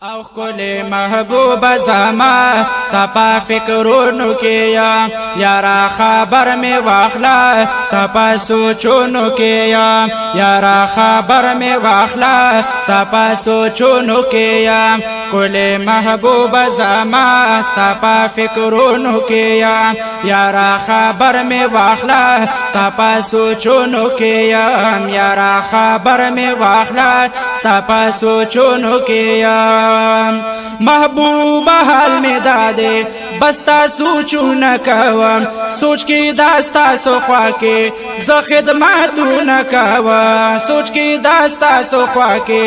او کل محبوب زما ستا پا فکرونو کی یارا خبر میں واخلا ستا پا سوچونو کی یارا خبر میں واخلا ستا پا سوچونو کی کل محبوب زما ستا پا فکرونو کی یارا خبر میں واخلا ستا پا سوچونو کی یارا خبر میں واخلا ستا پا سوچونو کی محبوب حال میں دادے بستا سوچو نہ کوام سوچ کی داستا سوخوا کے ز خدماتو نہ کوام سوچ کی داستا سوخوا کے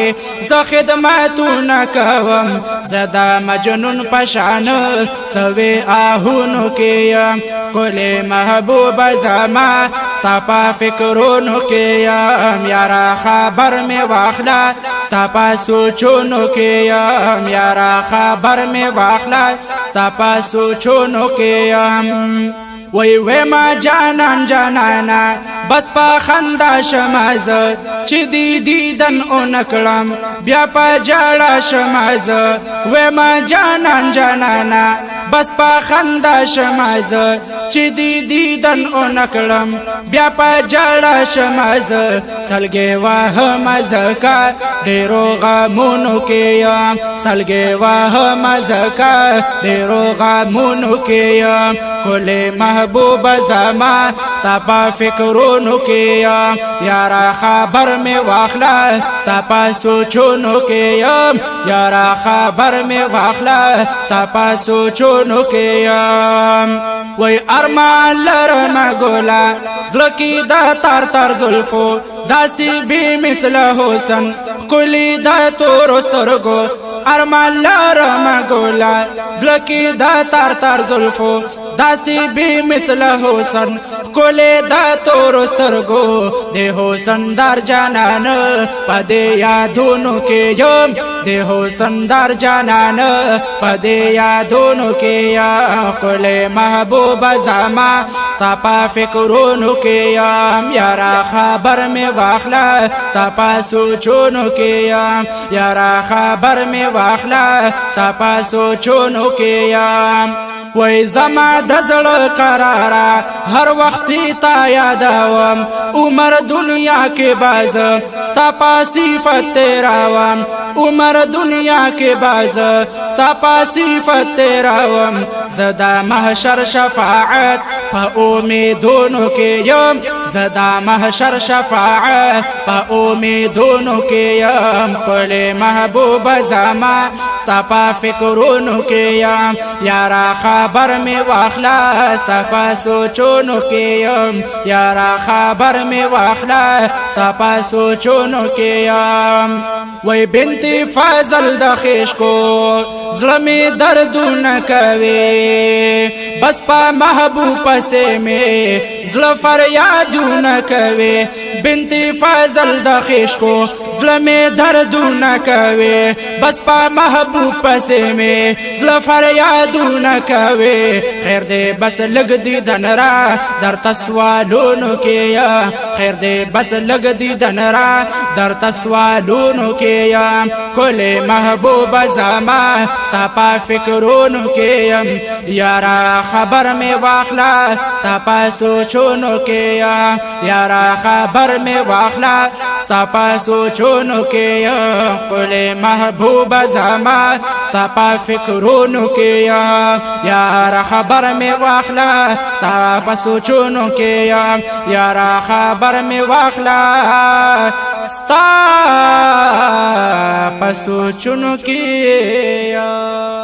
ز خدماتو نہ کوام زدا مجنون پشان سوے آہونو کے کل محبوب زما ستا پا فکرونو کے یارا خبر میں واخلا ستا پا سوچونو کے یارا خبر میں واخلا ستا پا سوچونو کے وی ما جانان جانانا بس پا خندا شماز چی دیدن اونکلم بیا پا جاڑا شماز وی ما جانان جانانا بس پا خندا شماز چی دیدن اونکلم بیا پا جاڑا شماز سلگے واہ مزکا دیرو غامونو کے سلگے واہ مزکا دیرو غامونو کے کل محبوب زما ستا پا فکرونو کی یارا خبر میں واخلا ستا پا سوچونو کی یارا خبر میں واخلا ستا پا سوچونو کی وی ارمان لرم گولا زلکی دا تر تر زلفو داسی بھی مثل حسن کلی دا تو رسترگو ارمان لرم گولا زلکی دا تر تر زلفو داسی بھی مثل حسن کولے دا تو رسترگو دے حسن دار جانان پدے یادونو کے یم دے حسن دار جانان پدے یادونو کے کولے محبوب زما ستا پا فکرونو کے یارا خبر میں واخلا ستا پا سوچونو کے یارا خبر میں واخلا ستا پا سوچونو کے وی زما دزل قرارا ہر وقتی تا یاداوام عمر دنیا کے باز ستا پا صفت تیراوام عمر دنیا کے باز ستا پا صفت تیراوام زدا محشر شفاعت پا امیدونو کے یم زدا محشر شفاعت پا امیدونو کے یم کل محبوب زما ستا پا فکرونو کے یارا خبر میں واخلا ستا پا سوچونو کے یارا خبر میں واخلا ستا پا سوچونو کے وی بنت فضل دخیش کو ظلمی دردو نکوی بس پا محبوب پسے میں ظلم فریادو نکوی بنت فضل دخیش کو ظلمی دردو نکوی بس پا محبوب پسے میں ظلم فریادو نکوی خیر دے بس لگ دی دن را در تسوالونو کیا خیر دے بس لگ دی دن را در تسوالونو کیا کل محبوب زما ستا پا فکرونو کیا یارا خبر میں واخلا ستا پا سوچونو کیا یارا خبر میں واخلا ستا پا سوچونو کیا کل محبوب زما ستا پا فکرونو کیا یارا خبر میں واخلا ستا پا سوچونو کیا یارا خبر میں واخلا ستا پا سوچونو کیا